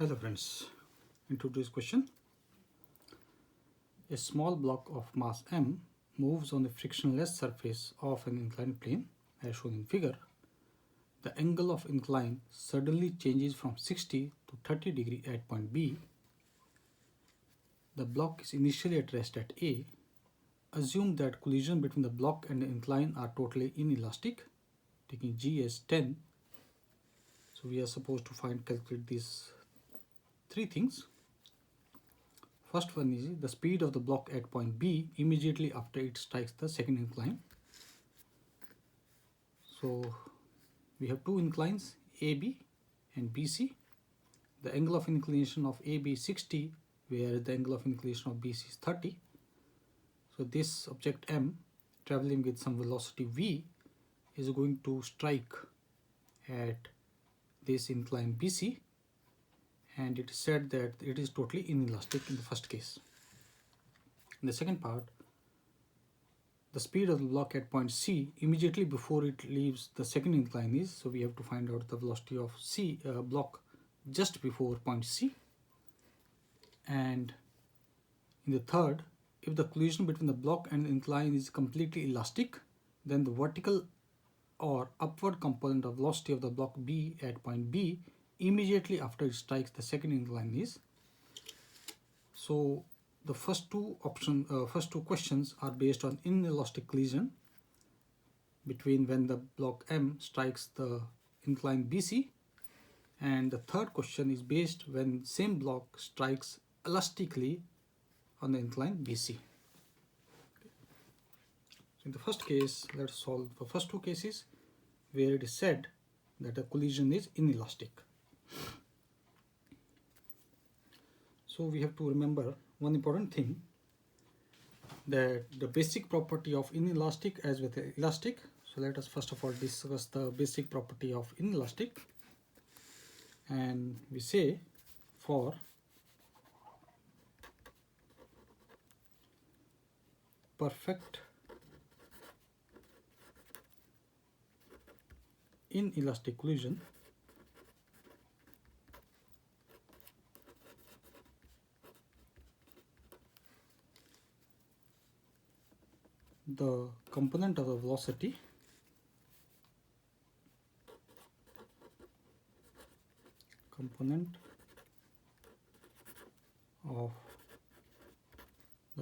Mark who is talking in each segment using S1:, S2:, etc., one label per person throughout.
S1: Hello friends, in today's question, a small block of mass m moves on a frictionless surface of an inclined plane as shown in figure. The angle of incline suddenly changes from 60 to 30 degree at point B. The block is initially at rest at A. Assume that collision between the block and the incline are totally inelastic, taking G as 10. So we are supposed to calculate these three things. First one is the speed of the block at point B immediately after it strikes the second incline. So we have two inclines, AB and BC. The angle of inclination of AB is 60, where the angle of inclination of BC is 30. So this object M traveling with some velocity V is going to strike at this incline BC, and it is said that it is totally inelastic in the first case. In the second part, the speed of the block at point C immediately before it leaves the second incline is, so we have to find out the velocity of block just before point C. And in the third, if the collision between the block and the incline is completely elastic, then the vertical or upward component of velocity of the block B at point B immediately after it strikes the second incline is. So the first two questions are based on inelastic collision between when the block M strikes the incline BC, and the third question is based when same block strikes elastically on the incline BC. So in the first case, let's solve the first two cases where it is said that the collision is inelastic. So we have to remember one important thing, that the basic property of inelastic as with elastic. So let us first of all discuss the basic property of inelastic, and we say for perfect inelastic collision, the component of the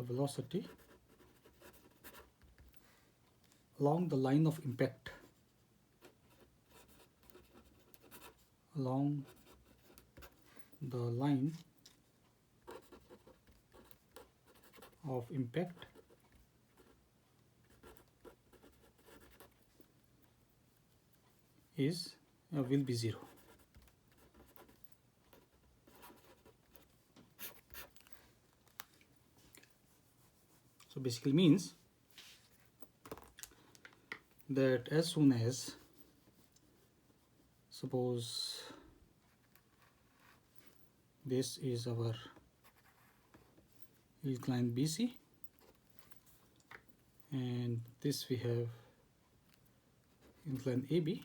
S1: velocity along the line of impact is will be 0. So basically means that as soon as, suppose this is our incline BC and this we have incline AB,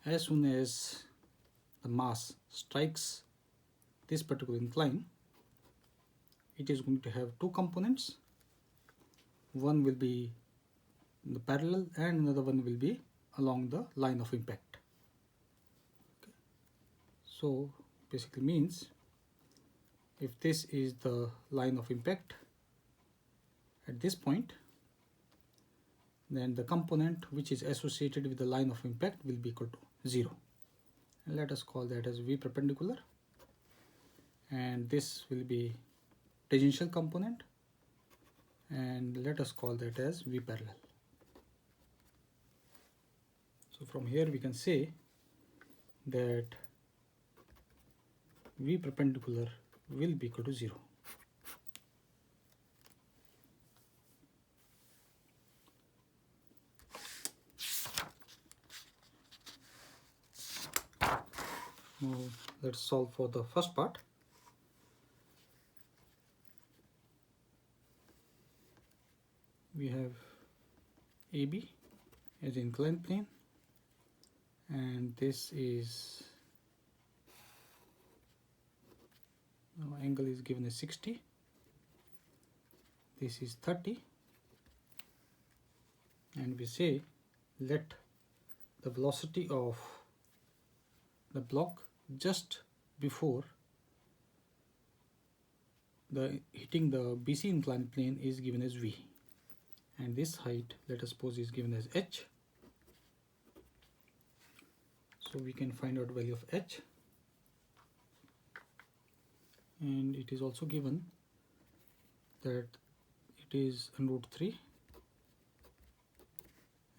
S1: as soon as the mass strikes this particular incline, it is going to have two components. One will be in the parallel and another one will be along the line of impact. Okay. So basically means if this is the line of impact at this point, then the component which is associated with the line of impact will be equal to 0. And let us call that as V perpendicular, and this will be tangential component, and let us call that as V parallel. So from here we can say that V perpendicular will be equal to 0. Now let's solve for the first part. We have AB as inclined plane, and this is Now angle is given as 60, this is 30, and we say let the velocity of the block just before the hitting the BC inclined plane is given as V, and this height, let us suppose, is given as H. So we can find out value of H, and it is also given that it is √3,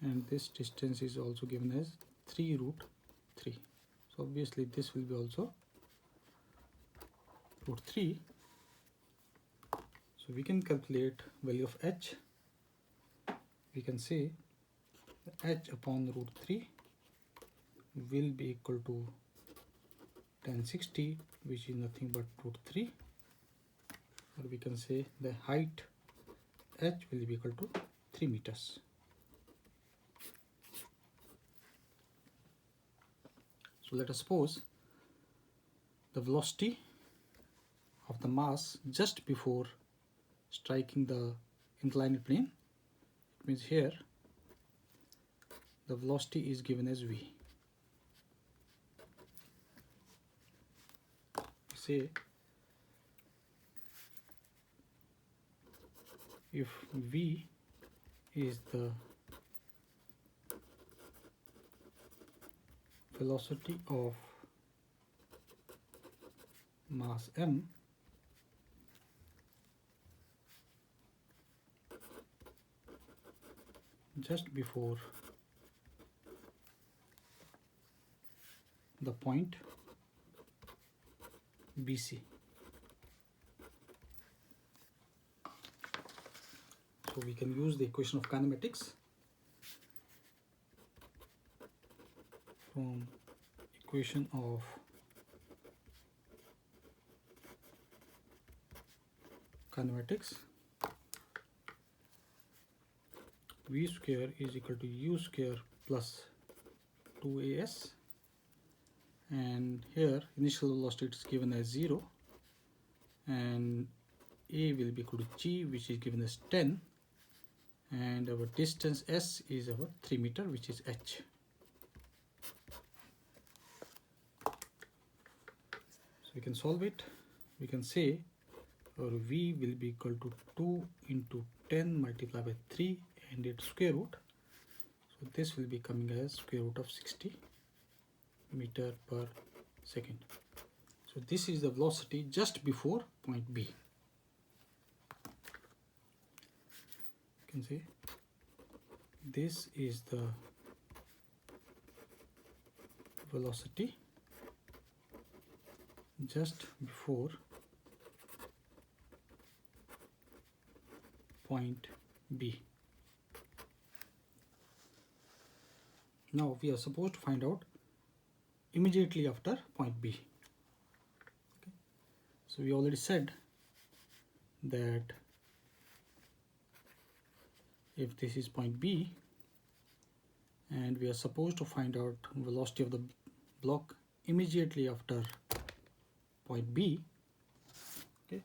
S1: and this distance is also given as 3√3. So obviously this will be also √3. So we can calculate value of H. We can say H upon √3 will be equal to tan 60, which is nothing but √3, or we can say the height H will be equal to 3 meters. So let us suppose the velocity of the mass just before striking the inclined plane. It means here the velocity is given as V. Say if V is the velocity of mass m, just before the point BC. So we can use the equation of kinematics from equation of kinematics. V square is equal to U square plus 2AS, and here initial velocity is given as 0, and A will be equal to G, which is given as 10, and our distance S is about 3 meter, which is H. So we can solve it. We can say our V will be equal to 2 into 10 multiplied by 3 and its square root. So this will be coming as square root of 60 meter per second. So this is the velocity just before point B. You can see this is the velocity just before point B. Now we are supposed to find out immediately after point B. Okay. So we already said that if this is point B and we are supposed to find out velocity of the block immediately after point B, okay,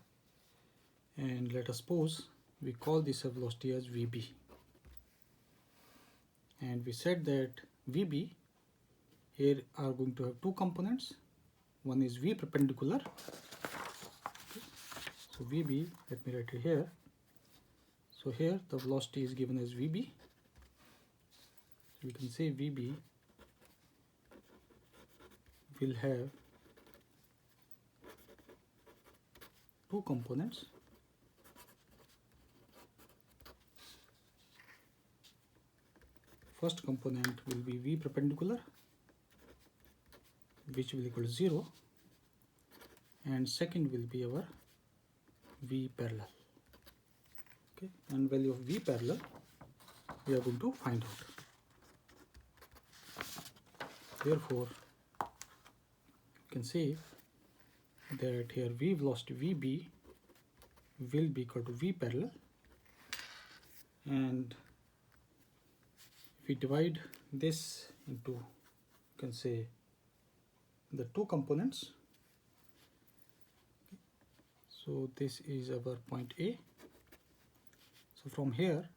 S1: and let us suppose we call this a velocity as VB, and we said that VB here are going to have two components. One is V perpendicular. Okay. So VB, let me write it here. So here the velocity is given as VB. So we can say VB will have two components. First component will be V perpendicular, which will equal to 0, and second will be our V parallel. Okay, and value of V parallel we are going to find out. Therefore, you can say that here V velocity VB will be equal to V parallel, and if we divide this into, you can say, the two components, So this is our point A. So from here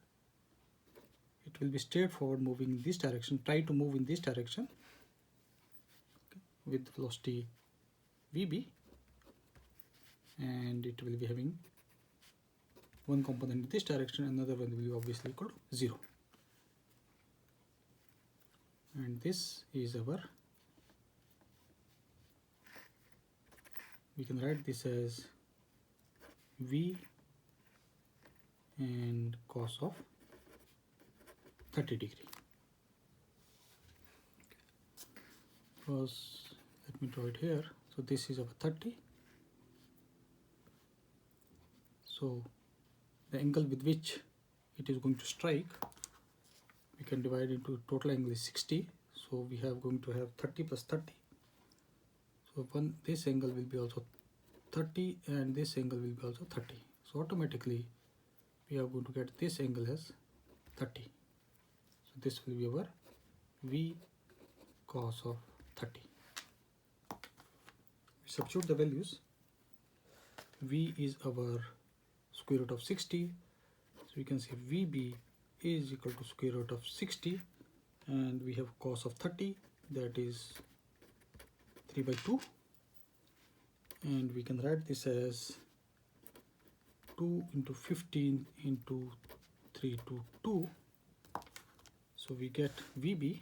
S1: it will be straightforward moving in this direction. Try to move in this direction, okay, with velocity VB, and it will be having one component in this direction, another one will be obviously equal to 0. And this is our, we can write this as V and cos of 30 degree. First, let me draw it here. So this is our 30. So the angle with which it is going to strike, we can divide into total angle is 60. So we have going to have 30 plus 30. So this angle will be also 30 and this angle will be also 30. So automatically we are going to get this angle as 30. So this will be our V cos of 30. We substitute the values. V is our square root of 60. So we can say VB is equal to square root of 60, and we have cos of 30, that is 3 by 2, and we can write this as 2 into 15 into 3 to 2. So we get VB,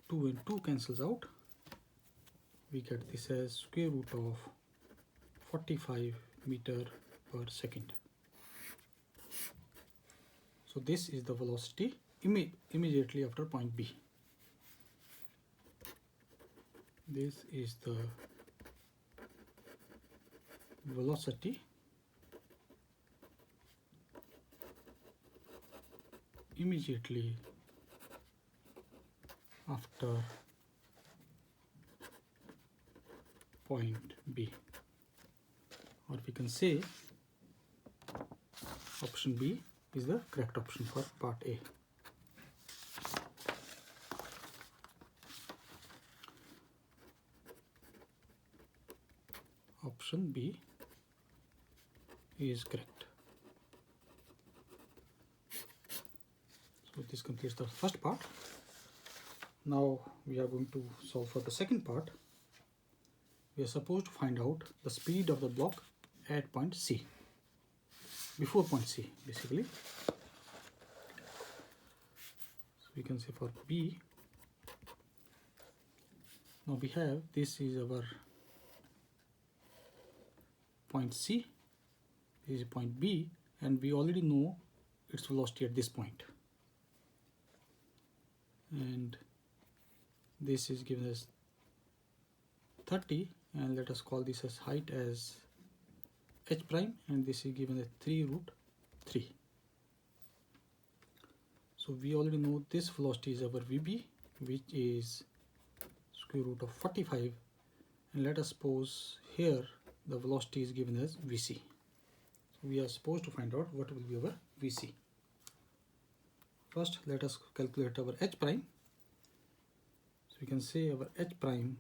S1: 2 and 2 cancels out. We get this as square root of 45 meter per second. So this is the velocity immediately after point B. This is the velocity immediately after point B, or we can say option B is the correct option for part A. Option B is correct. So this completes the first part. Now we are going to solve for the second part. We are supposed to find out the speed of the block at point C, before point C basically. So we can say for B, now we have, this is our point C, this is point B, and we already know its velocity at this point. And this is given as 30, and let us call this as height as h prime, and this is given as 3 root 3. So we already know this velocity is our VB, which is square root of 45, and let us suppose here the velocity is given as VC. So we are supposed to find out what will be our VC. First let us calculate our h prime. So we can say our h prime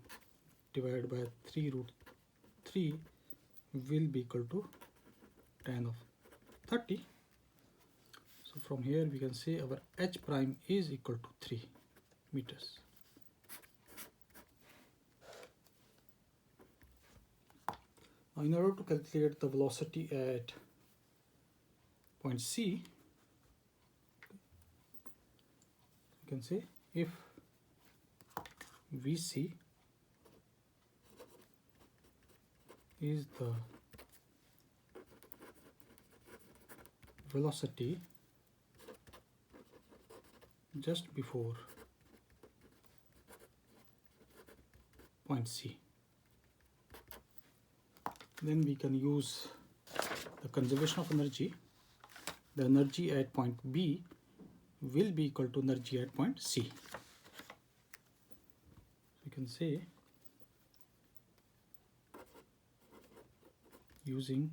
S1: divided by 3 root 3 will be equal to tan of 30. So from here we can say our h prime is equal to 3 meters. Now in order to calculate the velocity at point C, you can say if VC is the velocity just before point C, then we can use the conservation of energy. The energy at point B will be equal to energy at point C. We can say, using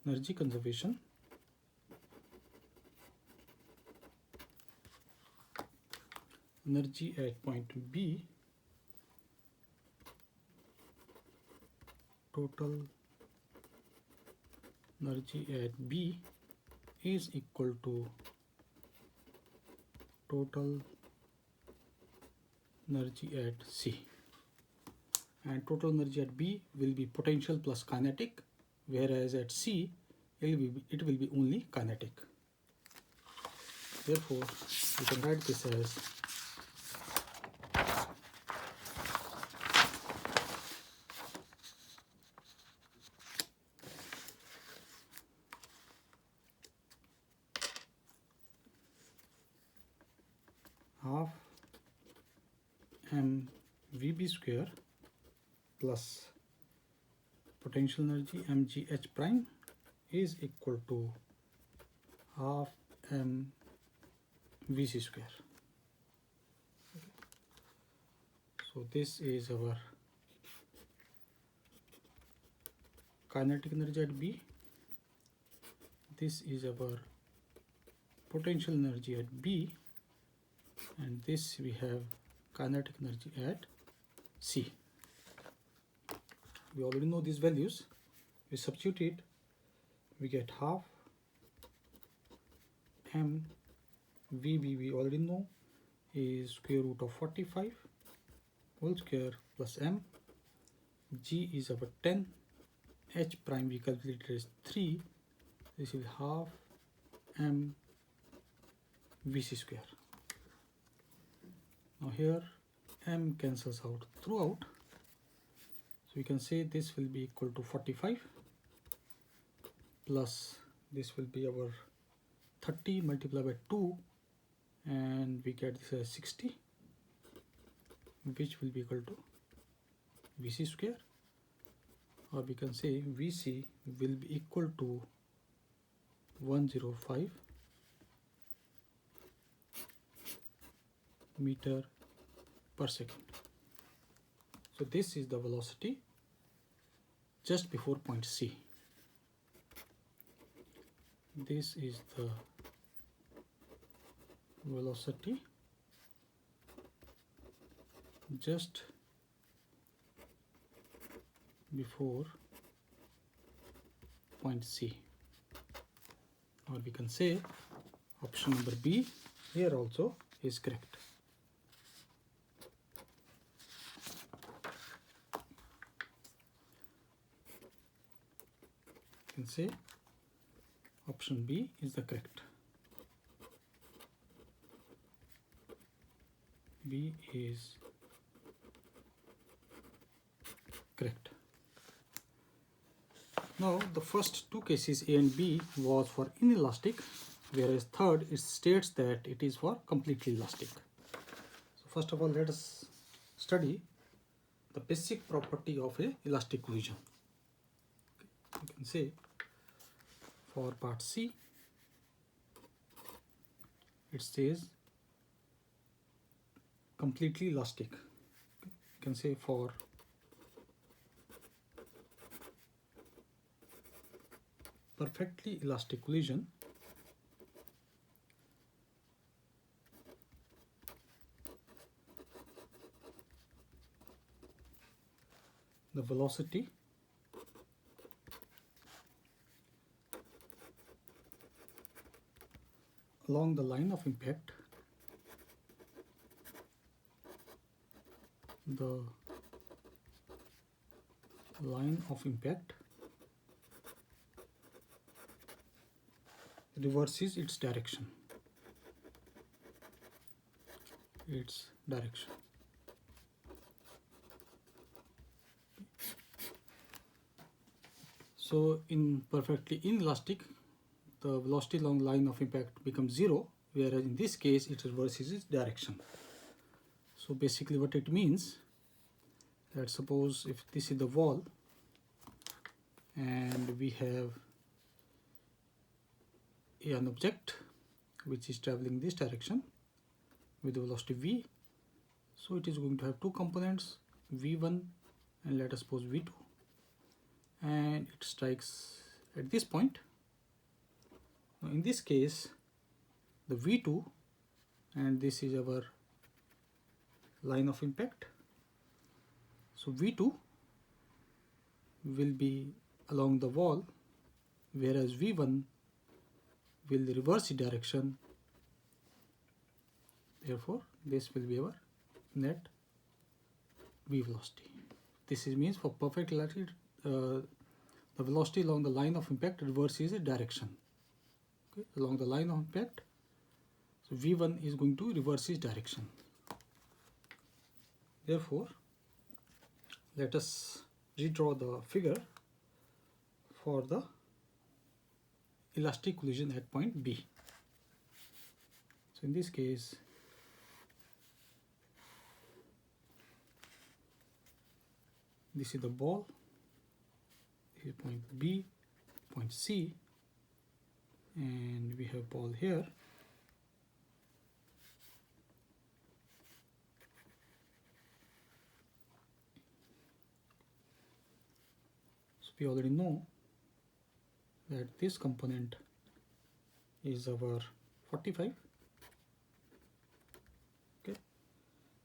S1: energy conservation, energy at point B total energy at B is equal to total energy at C, and total energy at B will be potential plus kinetic, whereas at C it will be only kinetic. Therefore, we can write this as half mVb square plus potential energy mgh prime is equal to half mvc square. So this is our kinetic energy at B, this is our potential energy at B, and this we have kinetic energy at C. We already know these values. We substitute it, we get half mVb, we already know, is square root of 45 whole square plus m. G is our 10, h prime we calculated as 3, this is half mvc square. Now here m cancels out throughout, so we can say this will be equal to 45 plus this will be our 30 multiplied by 2, and we get this as 60, which will be equal to Vc square, or we can say Vc will be equal to 105 meter per second. So this is the velocity just before point C. This is the velocity just before point C, or we can say option number B here also is correct. You can say option B is the correct. B is correct. Now the first two cases A and B was for inelastic, whereas third it states that it is for completely elastic. So first of all, let us study the basic property of a elastic collision. You can say for part C it says completely elastic. You can say for perfectly elastic collision, the velocity along the line of impact, the line of impact reverses its direction. So in perfectly inelastic, the velocity along the line of impact becomes 0, whereas in this case it reverses its direction. So basically what it means, that suppose if this is the wall and we have an object which is traveling this direction with the velocity v, so it is going to have two components, v1 and let us suppose v2, and it strikes at this point. Now in this case the v2, and this is our line of impact, so v2 will be along the wall, whereas V1 will reverse the direction. Therefore, this will be our net V velocity. This means for perfect elastic, the velocity along the line of impact reverses the direction. Okay, along the line of impact, so V1 is going to reverse its direction. Therefore, let us redraw the figure for the elastic collision at point B. So in this case, this is the ball, this is point B, point C, and we have ball here. So we already know that this component is our 45. Okay,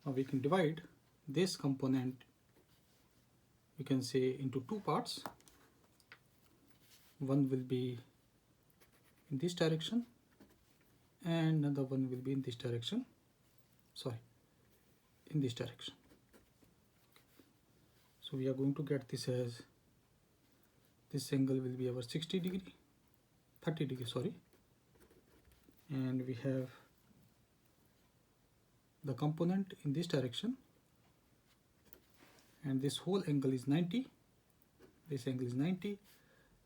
S1: now we can divide this component, we can say, into two parts. One will be in this direction and another one will be in this direction, in this direction. So we are going to get this as, this angle will be our 30 degree, and we have the component in this direction, and this whole angle is 90, this angle is 90,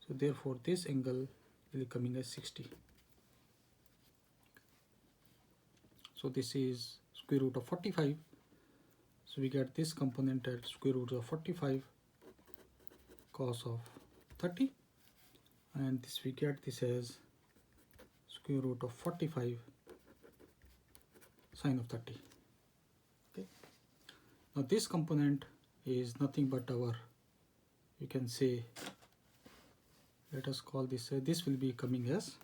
S1: so therefore this angle will be coming as 60. So this is square root of 45, so we get this component at square root of 45 cos of 30, and this we get this as square root of 45 sine of 30. Okay, now this component is nothing but our, you can say, let us call this, this will be coming as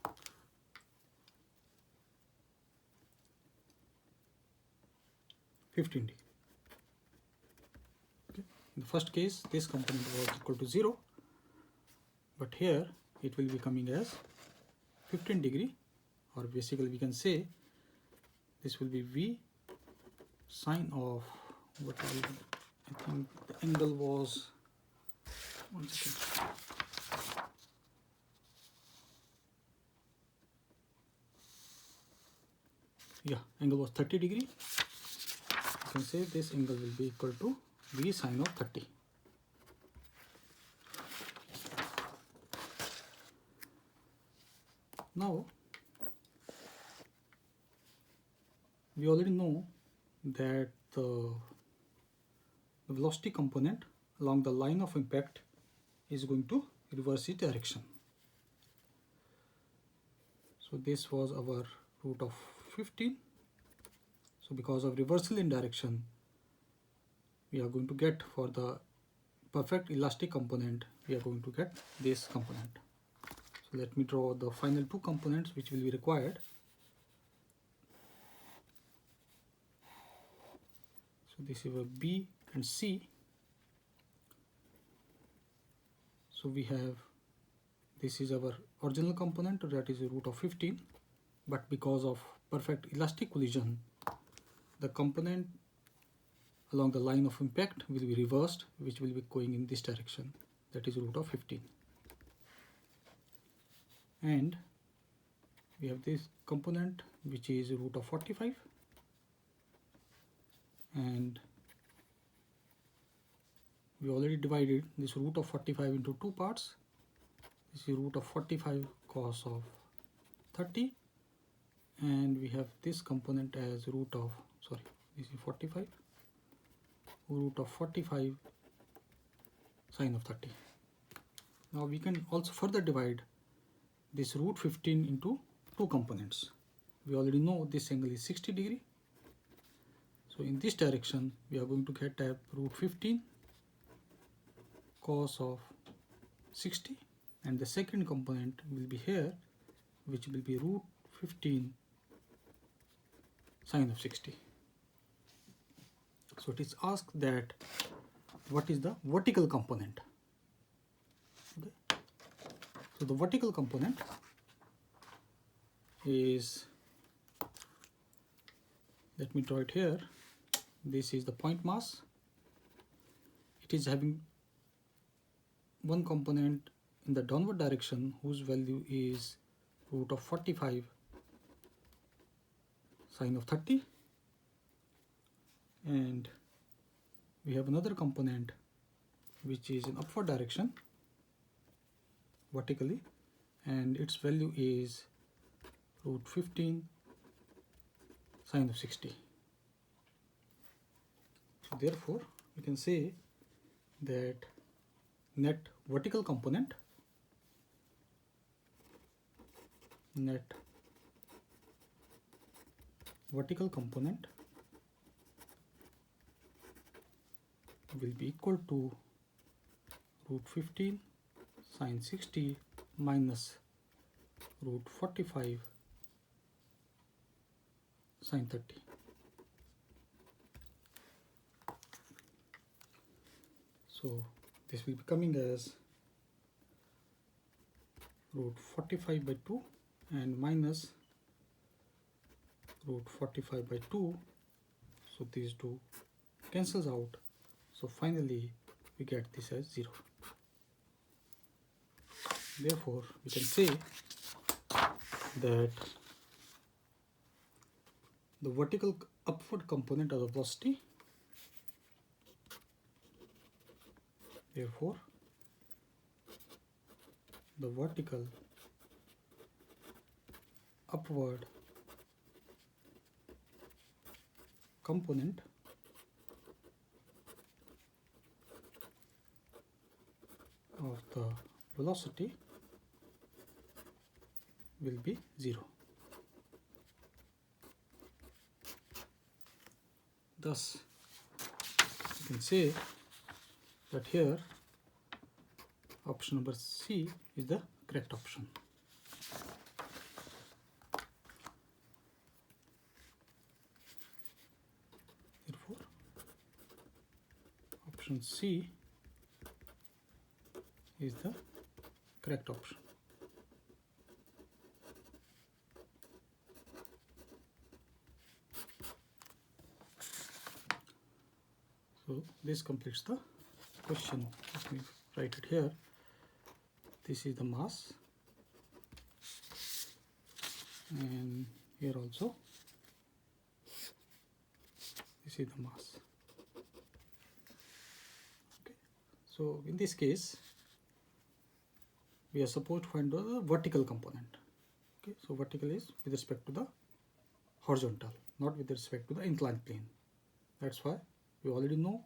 S1: (15 degree). Okay. In the first case, this component was equal to 0, but here it will be coming as 15 degree, or basically we can say this will be V sine of, what will be, I think the angle was, 1 second. Yeah, angle was 30 degree. You can say this angle will be equal to V sine of 30. Now, we already know that the velocity component along the line of impact is going to reverse its direction. So this was our root of 15. So because of reversal in direction, we are going to get, for the perfect elastic component, we are going to get this component. So let me draw the final two components which will be required. So this is our B and C. So we have, this is our original component, that is a root of 15, but because of perfect elastic collision, the component along the line of impact will be reversed, which will be going in this direction, that is root of 15. And we have this component which is root of 45, and we already divided this root of 45 into two parts. This is root of 45 cos of 30, and we have this component as root of, this is 45, root of 45 sine of 30. Now we can also further divide this root 15 into two components. We already know this angle is 60 degree. So in this direction, we are going to get a root 15 cos of 60, and the second component will be here, which will be root 15 sine of 60. So it is asked that what is the vertical component. So the vertical component is, let me draw it here. This is the point mass. It is having one component in the downward direction whose value is root of 45 sine of 30, and we have another component which is in upward direction vertically, and its value is root 15 sine of 60. So therefore we can say that net vertical component will be equal to root 15 sine 60 minus root 45 sine 30. So this will be coming as root 45 by 2 and minus root 45 by 2. So these two cancels out. So finally we get this as 0. Therefore we can say that the vertical upward component of the velocity, therefore the vertical upward component of the velocity will be 0. Thus you can say that here option number C is the correct option. Therefore option C is the correct option. So this completes the question. Let me write it here. This is the mass, and here also this is the mass. Okay. So in this case we are supposed to find the vertical component. Okay. So vertical is with respect to the horizontal, not with respect to the inclined plane. That's why we already know,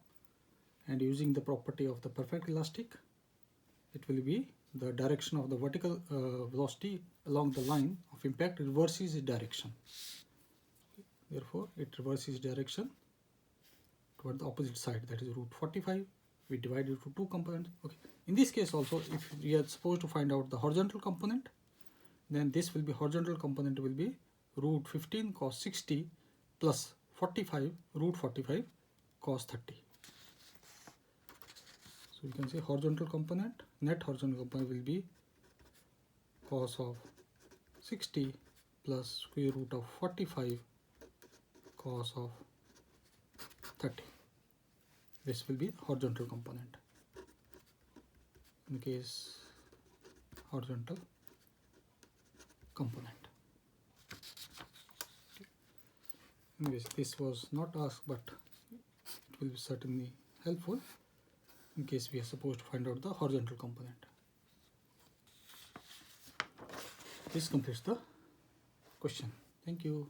S1: and using the property of the perfect elastic, it will be the direction of the vertical velocity along the line of impact reverses its direction. Therefore it reverses direction toward the opposite side, that is root 45. We divide it into two components. Okay. In this case also, if we are supposed to find out the horizontal component, then this will be horizontal component will be root 15 cos 60 plus 45 root 45 cos 30. So you can say horizontal component, net horizontal component will be cos of 60 plus square root of 45 cos of 30. This will be horizontal component. In case horizontal component. Anyways, this was not asked, but it will be certainly helpful in case we are supposed to find out the horizontal component. This completes the question. Thank you.